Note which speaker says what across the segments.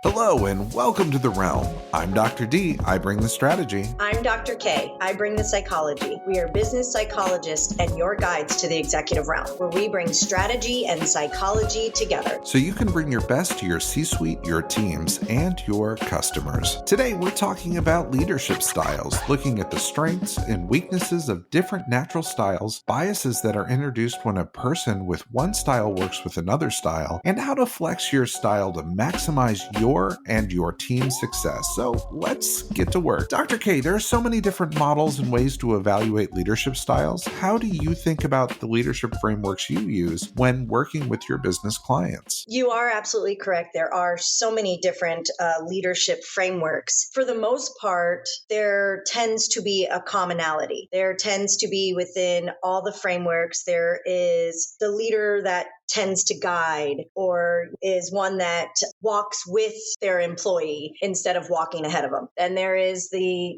Speaker 1: Hello and welcome to The Realm. I'm Dr. D. I bring the strategy.
Speaker 2: I'm Dr. K. I bring the psychology. We are business psychologists and your guides to the executive realm, where we bring strategy and psychology together.
Speaker 1: So you can bring your best to your C-suite, your teams, and your customers. Today, we're talking about leadership styles, looking at the strengths and weaknesses of different natural styles, biases that are introduced when a person with one style works with another style, and how to flex your style to maximize your and your team's success. So let's get to work. Dr. K, there are so many different models and ways to evaluate leadership styles. How do you think about the leadership frameworks you use when working with your business clients?
Speaker 2: You are absolutely correct. There are so many different leadership frameworks. For the most part, there tends to be a commonality. There tends to be within all the frameworks, there is the leader that tends to guide or is one that walks with their employee instead of walking ahead of them. And there is the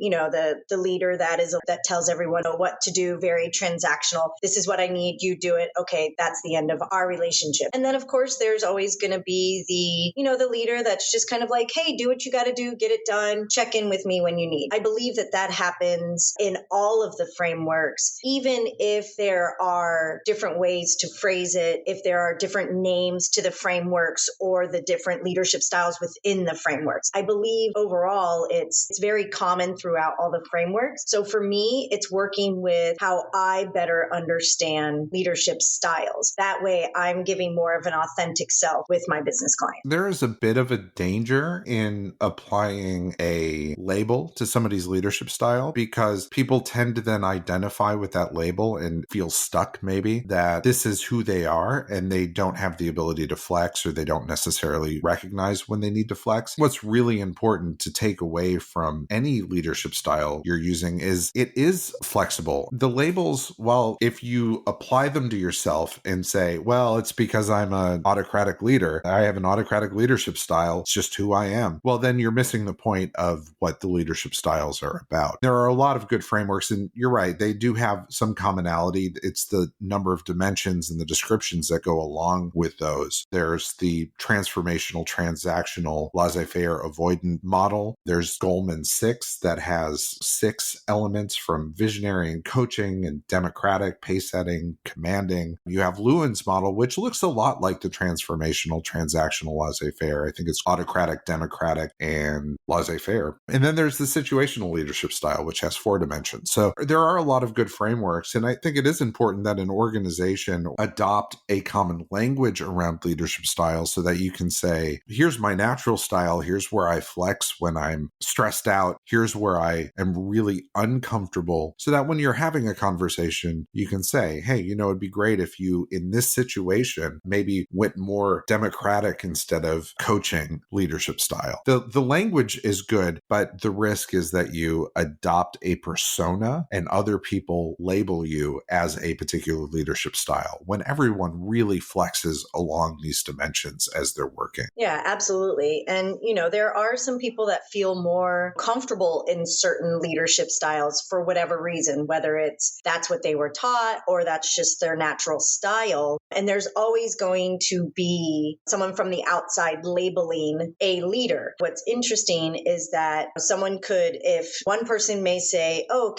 Speaker 2: leader that tells everyone what to do, very transactional. This is what I need, you do it. Okay, that's the end of our relationship. And then of course there's always going to be the leader that's just kind of like, hey, do what you got to do, get it done, check in with me when you need. I believe that happens in all of the frameworks, even if there are different ways to phrase it, if there are different names to the frameworks or the different leadership styles within the frameworks. I believe overall it's very common throughout all the frameworks. So for me, it's working with how I better understand leadership styles. That way I'm giving more of an authentic self with my business client.
Speaker 1: There is a bit of a danger in applying a label to somebody's leadership style because people tend to then identify with that label and feel stuck maybe that this is who they are and they don't have the ability to flex or they don't necessarily recognize when they need to flex. What's really important to take away from any leadership style you're using is it is flexible. The labels, well, if you apply them to yourself and say, well, it's because I'm an autocratic leader, I have an autocratic leadership style, it's just who I am. Well, then you're missing the point of what the leadership styles are about. There are a lot of good frameworks, and you're right, they do have some commonality. It's the number of dimensions and the descriptions that go along with those. There's the transformational, transactional, laissez-faire, avoidant model. There's Goleman 6 that has 6 elements from visionary and coaching and democratic, pace setting, commanding. You have Lewin's model, which looks a lot like the transformational, transactional, laissez-faire. I think it's autocratic, democratic, and laissez-faire. And then there's the situational leadership style, which has 4 dimensions. So there are a lot of good frameworks, and I think it is important that an organization adopt a common language around leadership styles so that you can say, here's my natural style, here's where I flex when I'm stressed out, here's where I am really uncomfortable, so that when you're having a conversation, you can say, hey, it'd be great if you, in this situation, maybe went more democratic instead of coaching leadership style. The language is good, but the risk is that you adopt a persona and other people label you as a particular leadership style when everyone really flexes along these dimensions as they're working.
Speaker 2: Yeah, absolutely. And, there are some people that feel more comfortable in certain leadership styles for whatever reason, whether that's what they were taught or that's just their natural style. And there's always going to be someone from the outside labeling a leader. What's interesting is that someone could, if one person may say, oh,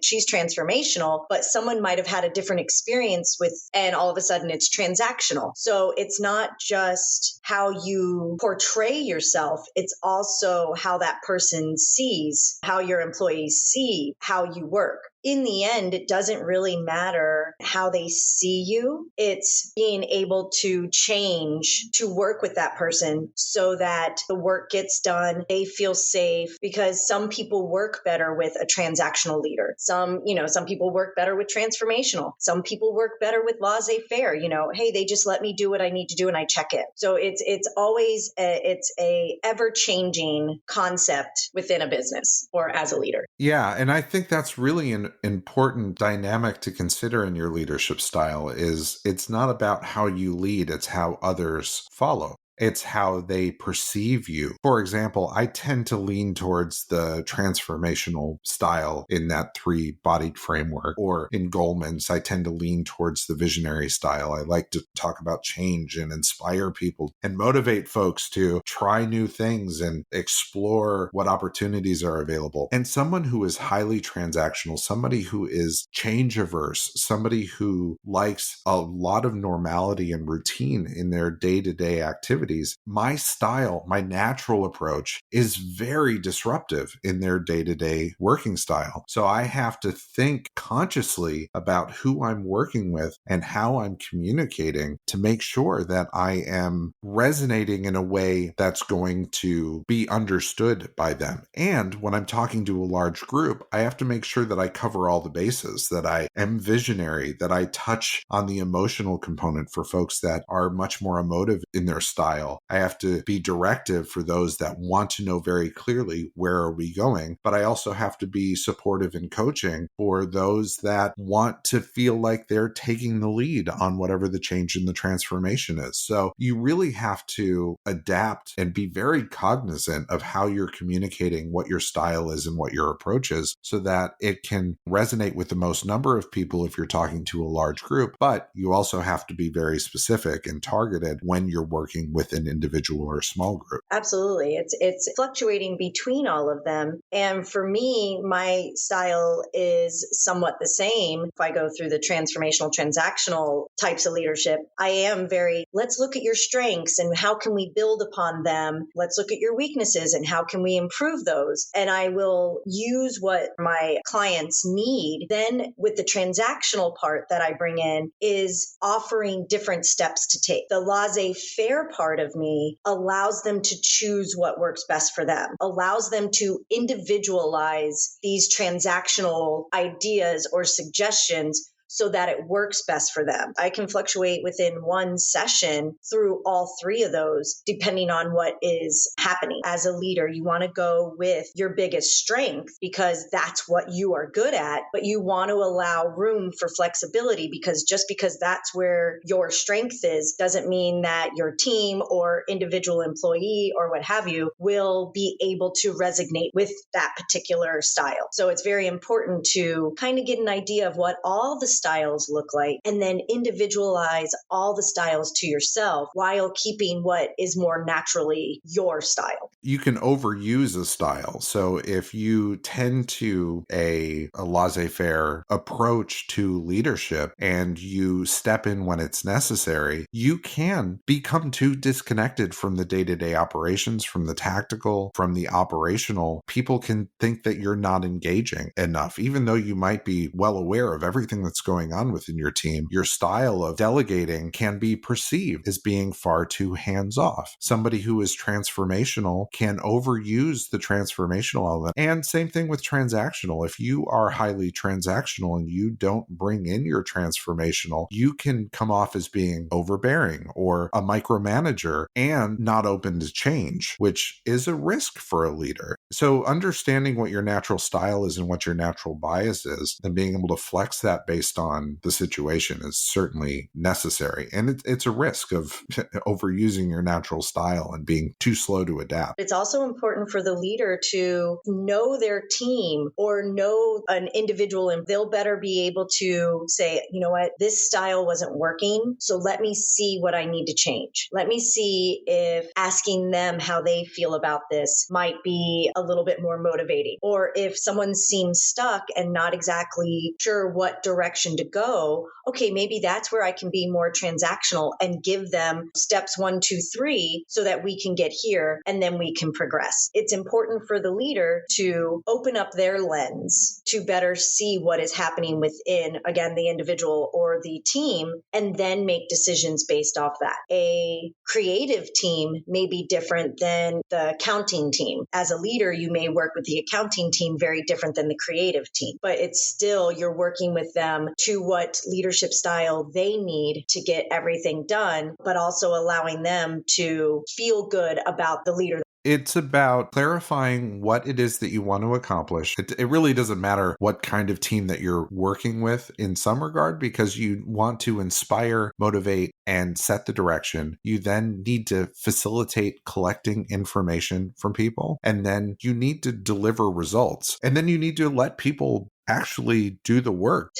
Speaker 2: she's transformational, but someone might have had a different experience and all of a sudden it's transactional. So it's not just how you portray yourself, it's also how that person sees, how your employees see how you work. In the end, it doesn't really matter how they see you. It's being able to change to work with that person so that the work gets done, they feel safe, because some people work better with a transactional leader. Some people work better with transformational. Some people work better with laissez-faire. Hey, they just let me do what I need to do and I check it. So it's always a ever-changing concept within a business or as a leader.
Speaker 1: Yeah, and I think that's really an important dynamic to consider in your leadership style is it's not about how you lead, it's how others follow. It's how they perceive you. For example, I tend to lean towards the transformational style in that three-bodied framework, or in Goleman's, I tend to lean towards the visionary style. I like to talk about change and inspire people and motivate folks to try new things and explore what opportunities are available. And someone who is highly transactional, somebody who is change averse, somebody who likes a lot of normality and routine in their day-to-day activities, my style, my natural approach is very disruptive in their day-to-day working style. So I have to think consciously about who I'm working with and how I'm communicating to make sure that I am resonating in a way that's going to be understood by them. And when I'm talking to a large group, I have to make sure that I cover all the bases, that I am visionary, that I touch on the emotional component for folks that are much more emotive in their style. I have to be directive for those that want to know very clearly where are we going, but I also have to be supportive in coaching for those that want to feel like they're taking the lead on whatever the change in the transformation is. So you really have to adapt and be very cognizant of how you're communicating what your style is and what your approach is so that it can resonate with the most number of people if you're talking to a large group, but you also have to be very specific and targeted when you're working with an individual or a small group.
Speaker 2: Absolutely. It's fluctuating between all of them. And for me, my style is somewhat the same. If I go through the transformational, transactional types of leadership, I am very, let's look at your strengths and how can we build upon them? Let's look at your weaknesses and how can we improve those? And I will use what my clients need. Then with the transactional part that I bring in is offering different steps to take. The laissez-faire part of me allows them to choose what works best for them, allows them to individualize these transactional ideas or suggestions so that it works best for them. I can fluctuate within one session through all three of those, depending on what is happening. As a leader, you want to go with your biggest strength because that's what you are good at, but you want to allow room for flexibility because just because that's where your strength is doesn't mean that your team or individual employee or what have you will be able to resonate with that particular style. So it's very important to kind of get an idea of what all the styles look like and then individualize all the styles to yourself while keeping what is more naturally your style.
Speaker 1: You can overuse a style. So if you tend to a laissez-faire approach to leadership and you step in when it's necessary, you can become too disconnected from the day-to-day operations, from the tactical, from the operational. People can think that you're not engaging enough, even though you might be well aware of everything that's going on within your team. Your style of delegating can be perceived as being far too hands-off. Somebody who is transformational can overuse the transformational element. And same thing with transactional. If you are highly transactional and you don't bring in your transformational, you can come off as being overbearing or a micromanager and not open to change, which is a risk for a leader. So understanding what your natural style is and what your natural bias is and being able to flex that based on the situation is certainly necessary. And it's a risk of overusing your natural style and being too slow to adapt.
Speaker 2: It's also important for the leader to know their team or know an individual, and they'll better be able to say, you know what, this style wasn't working. So let me see what I need to change. Let me see if asking them how they feel about this might be a little bit more motivating. Or if someone seems stuck and not exactly sure what direction to go, okay, maybe that's where I can be more transactional and give them steps 1, 2, 3 so that we can get here and then we can progress. It's important for the leader to open up their lens to better see what is happening within, again, the individual or the team, and then make decisions based off that. A creative team may be different than the accounting team. As a leader, you may work with the accounting team very different than the creative team, but it's still you're working with them to what leadership style they need to get everything done, but also allowing them to feel good about the leader
Speaker 1: It's about clarifying what it is that you want to accomplish. It really doesn't matter what kind of team that you're working with in some regard, because you want to inspire, motivate, and set the direction. You then need to facilitate collecting information from people, and then you need to deliver results. And then you need to let people actually do the work.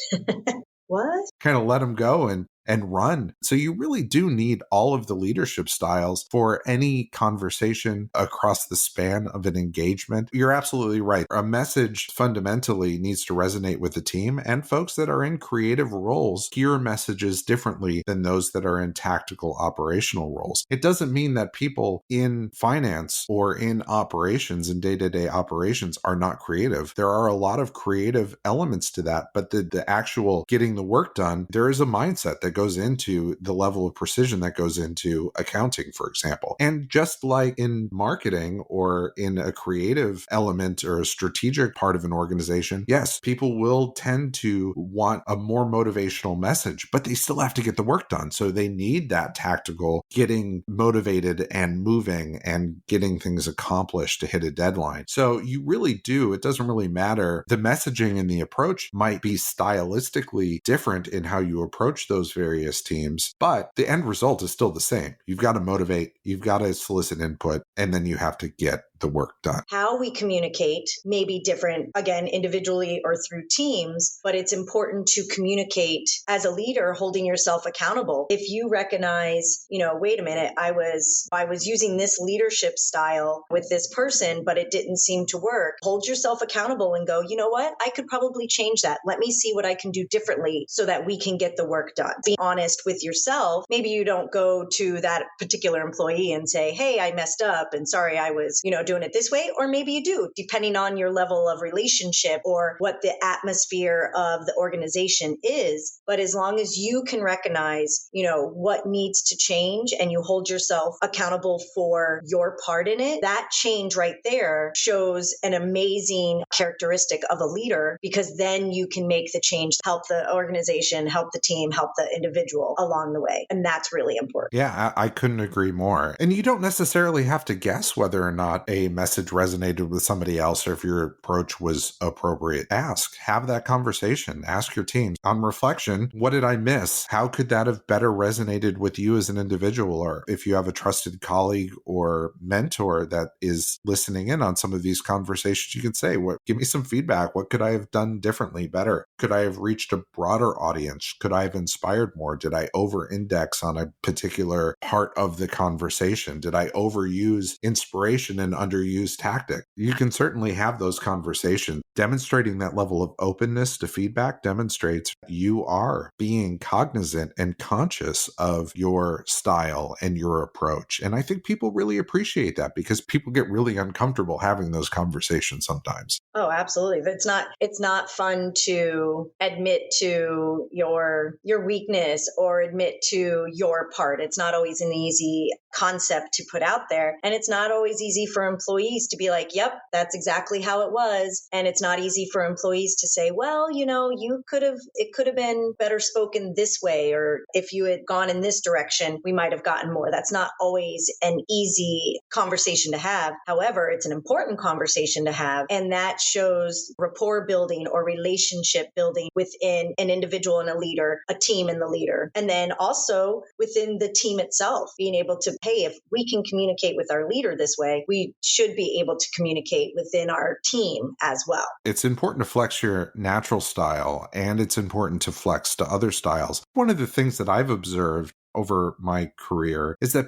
Speaker 2: What?
Speaker 1: Kind of let them go and run. So you really do need all of the leadership styles for any conversation across the span of an engagement. You're absolutely right. A message fundamentally needs to resonate with the team, and folks that are in creative roles hear messages differently than those that are in tactical operational roles. It doesn't mean that people in finance or in operations and day-to-day operations are not creative. There are a lot of creative elements to that, but the actual getting the work done, there is a mindset that goes into the level of precision that goes into accounting, for example. And just like in marketing or in a creative element or a strategic part of an organization, yes, people will tend to want a more motivational message, but they still have to get the work done. So they need that tactical getting motivated and moving and getting things accomplished to hit a deadline. So you really do, it doesn't really matter. The messaging and the approach might be stylistically different in how you approach those various teams, but the end result is still the same. You've got to motivate, you've got to solicit input, and then you have to get the work done.
Speaker 2: How we communicate may be different, again, individually or through teams, but it's important to communicate as a leader, holding yourself accountable. If you recognize, wait a minute, I was using this leadership style with this person, but it didn't seem to work. Hold yourself accountable and go, you know what? I could probably change that. Let me see what I can do differently so that we can get the work done. Be honest with yourself. Maybe you don't go to that particular employee and say, hey, I messed up and sorry, I was, doing it this way. Or maybe you do, depending on your level of relationship or what the atmosphere of the organization is. But as long as you can recognize, what needs to change and you hold yourself accountable for your part in it, that change right there shows an amazing characteristic of a leader, because then you can make the change, help the organization, help the team, help the individual along the way. And that's really important.
Speaker 1: Yeah, I couldn't agree more. And you don't necessarily have to guess whether or not a message resonated with somebody else or if your approach was appropriate. Have that conversation. Ask your team. On reflection, what did I miss? How could that have better resonated with you as an individual? Or if you have a trusted colleague or mentor that is listening in on some of these conversations, you can say, give me some feedback. What could I have done differently, better? Could I have reached a broader audience? Could I have inspired more? Did I over-index on a particular part of the conversation? Did I overuse inspiration and underuse tactic? You can certainly have those conversations. Demonstrating that level of openness to feedback demonstrates you are being cognizant and conscious of your style and your approach. And I think people really appreciate that, because people get really uncomfortable having those conversations sometimes.
Speaker 2: Oh, absolutely. It's not fun to admit to your weakness or admit to your part. It's not always an easy concept to put out there. And it's not always easy for employees to be like, yep, that's exactly how it was. And it's not easy for employees to say, well, it could have been better spoken this way, or if you had gone in this direction, we might have gotten more. That's not always an easy conversation to have. However, it's an important conversation to have. And that shows rapport building or relationship building within an individual and a leader, a team and the leader. And then also within the team itself, being able to, hey, if we can communicate with our leader this way, we should be able to communicate within our team as well.
Speaker 1: It's important to flex your natural style, and it's important to flex to other styles. One of the things that I've observed over my career is that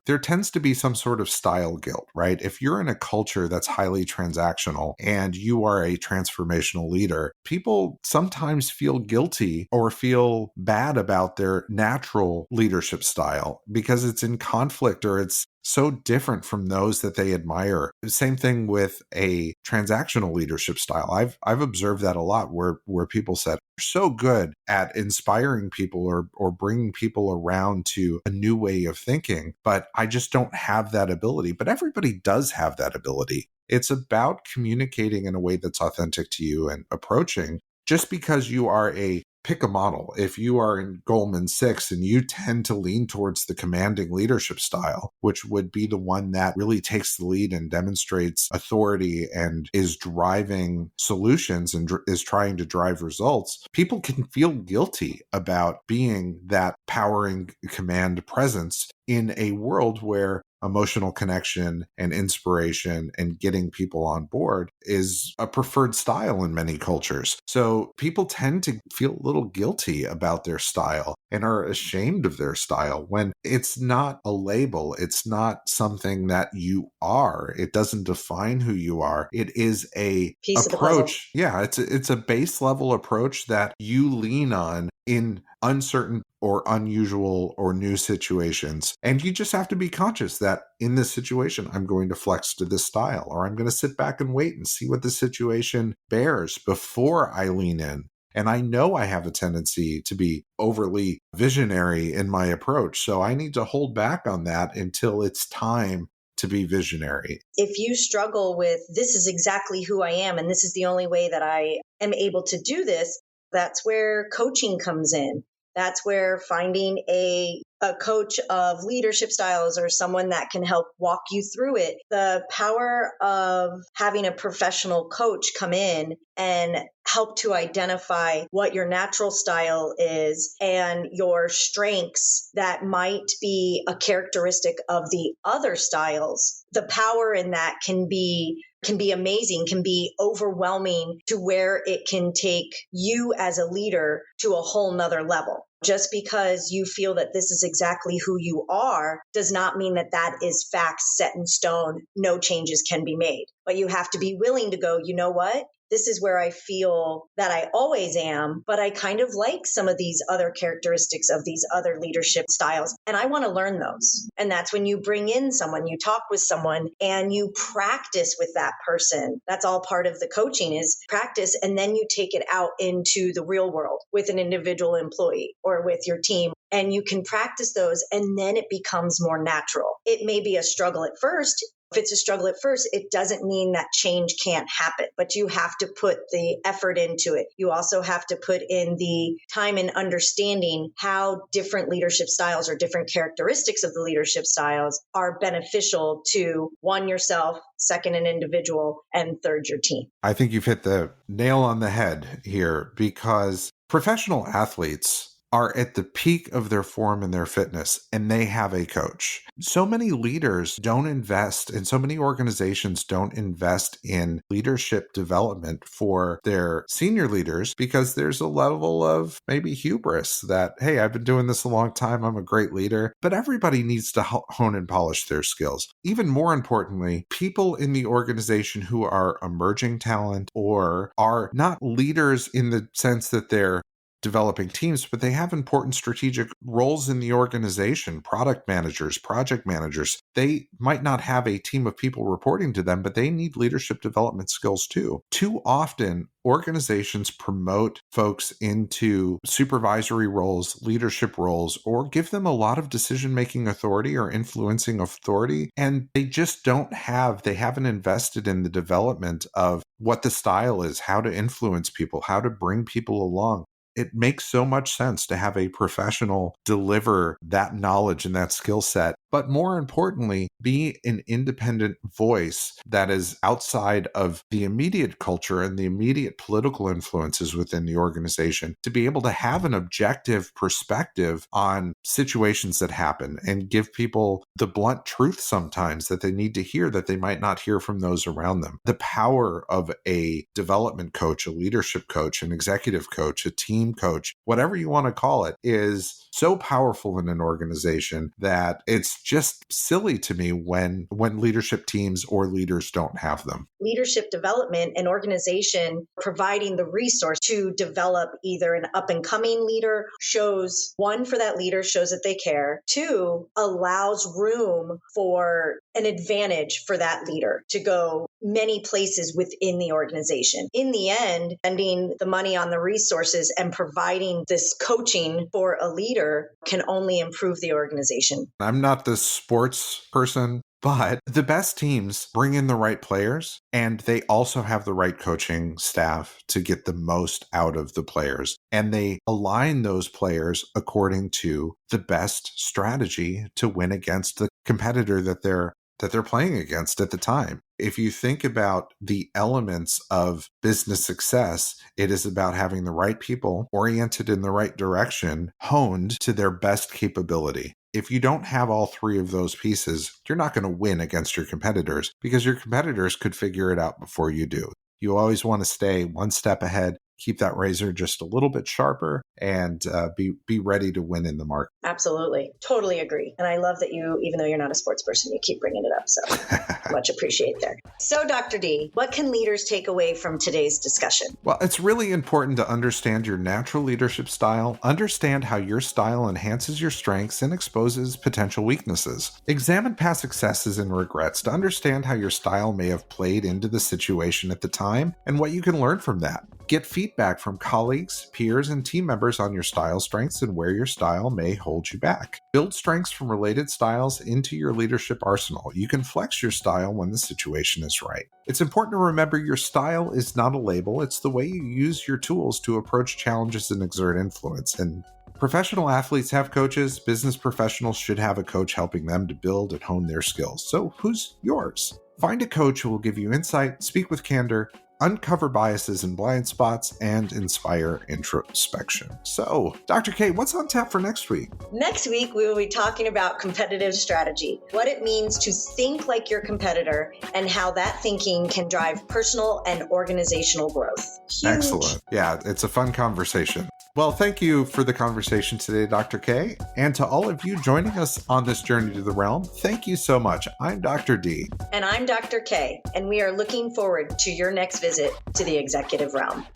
Speaker 1: there tends to be some sort of style guilt, right? If you're in a culture that's highly transactional and you are a transformational leader, people sometimes feel guilty or feel bad about their natural leadership style because it's in conflict or it's so different from those that they admire. Same thing with a transactional leadership style. I've observed that a lot where people said, "You're so good at inspiring people or bringing people around to a new way of thinking, but I just don't have that ability." But everybody does have that ability. It's about communicating in a way that's authentic to you and approaching. Just because you are a pick a model. If you are in Goldman Sachs and you tend to lean towards the commanding leadership style, which would be the one that really takes the lead and demonstrates authority and is driving solutions and is trying to drive results, people can feel guilty about being that powering command presence in a world where emotional connection and inspiration and getting people on board is a preferred style in many cultures. So people tend to feel a little guilty about their style and are ashamed of their style when it's not a label. It's not something that you are. It doesn't define who you are. It is a
Speaker 2: Piece of the puzzle.
Speaker 1: approach. Yeah, it's a base level approach that you lean on in uncertain or unusual or new situations. And you just have to be conscious that in this situation, I'm going to flex to this style, or I'm going to sit back and wait and see what the situation bears before I lean in. And I know I have a tendency to be overly visionary in my approach. So I need to hold back on that until it's time to be visionary.
Speaker 2: If you struggle with, this is exactly who I am, and this is the only way that I am able to do this, that's where coaching comes in. That's where finding a coach of leadership styles or someone that can help walk you through it. The power of having a professional coach come in and help to identify what your natural style is and your strengths that might be a characteristic of the other styles. The power in that can be amazing, can be overwhelming to where it can take you as a leader to a whole nother level. Just because you feel that this is exactly who you are does not mean that that is fact set in stone. No changes can be made. But you have to be willing to go, you know what? This is where I feel that I always am, but I kind of like some of these other characteristics of these other leadership styles, and I want to learn those. And that's when you bring in someone, you talk with someone, and you practice with that person. That's all part of the coaching is practice, and then you take it out into the real world with an individual employee or with your team. And you can practice those, and then it becomes more natural. It may be a struggle at first. If it's a struggle at first, it doesn't mean that change can't happen, but you have to put the effort into it. You also have to put in the time and understanding how different leadership styles or different characteristics of the leadership styles are beneficial to one, yourself, second, an individual, and third, your team.
Speaker 1: I think you've hit the nail on the head here because professional athletes are at the peak of their form and their fitness, and they have a coach. So many leaders don't invest, and so many organizations don't invest in leadership development for their senior leaders because there's a level of maybe hubris that, hey, I've been doing this a long time, I'm a great leader. But everybody needs to hone and polish their skills. Even more importantly, people in the organization who are emerging talent or are not leaders in the sense that they're developing teams, but they have important strategic roles in the organization, product managers, project managers. They might not have a team of people reporting to them, but they need leadership development skills too. Too often, organizations promote folks into supervisory roles, leadership roles, or give them a lot of decision-making authority or influencing authority, and they just they haven't invested in the development of what the style is, how to influence people, how to bring people along. It makes so much sense to have a professional deliver that knowledge and that skill set, but more importantly, be an independent voice that is outside of the immediate culture and the immediate political influences within the organization to be able to have an objective perspective on situations that happen and give people the blunt truth sometimes that they need to hear that they might not hear from those around them. The power of a development coach, a leadership coach, an executive coach, a team coach, whatever you want to call it, is so powerful in an organization that it's just silly to me when leadership teams or leaders don't have them.
Speaker 2: Leadership development, an organization providing the resource to develop either an up and coming leader shows, one, for that leader, shows that they care. Two, allows room for an advantage for that leader to go many places within the organization. In the end, spending the money on the resources and providing this coaching for a leader can only improve the organization.
Speaker 1: I'm not the sports person, But the best teams bring in the right players, and they also have the right coaching staff to get the most out of the players. And they align those players according to the best strategy to win against the competitor that they're playing against at the time. If you think about the elements of business success, it is about having the right people oriented in the right direction, honed to their best capability. If you don't have all three of those pieces, you're not going to win against your competitors because your competitors could figure it out before you do. You always want to stay one step ahead, keep that razor just a little bit sharper, and be ready to win in the market.
Speaker 2: Absolutely. Totally agree. And I love that you, even though you're not a sports person, you keep bringing it up. So much appreciate there. So Dr. D, what can leaders take away from today's discussion?
Speaker 1: Well, it's really important to understand your natural leadership style, understand how your style enhances your strengths and exposes potential weaknesses. Examine past successes and regrets to understand how your style may have played into the situation at the time and what you can learn from that. Get feedback from colleagues, peers, and team members on your style strengths and where your style may hold you back. Build strengths from related styles into your leadership arsenal. You can flex your style when the situation is right. It's important to remember your style is not a label, it's the way you use your tools to approach challenges and exert influence. And professional athletes have coaches, business professionals should have a coach helping them to build and hone their skills. So who's yours? Find a coach who will give you insight, speak with candor, uncover biases and blind spots, and inspire introspection. So, Dr. K, what's on tap for next week?
Speaker 2: Next week, we will be talking about competitive strategy, what it means to think like your competitor, and how that thinking can drive personal and organizational growth. Huge.
Speaker 1: Excellent. Yeah, it's a fun conversation. Well, thank you for the conversation today, Dr. K. And to all of you joining us on this journey to the realm, thank you so much. I'm Dr. D.
Speaker 2: And I'm Dr. K. And we are looking forward to your next visit to the executive realm.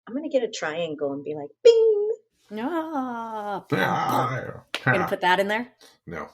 Speaker 2: I'm going to get a triangle and be like, bing.
Speaker 3: No. You're going to put that in there?
Speaker 1: No.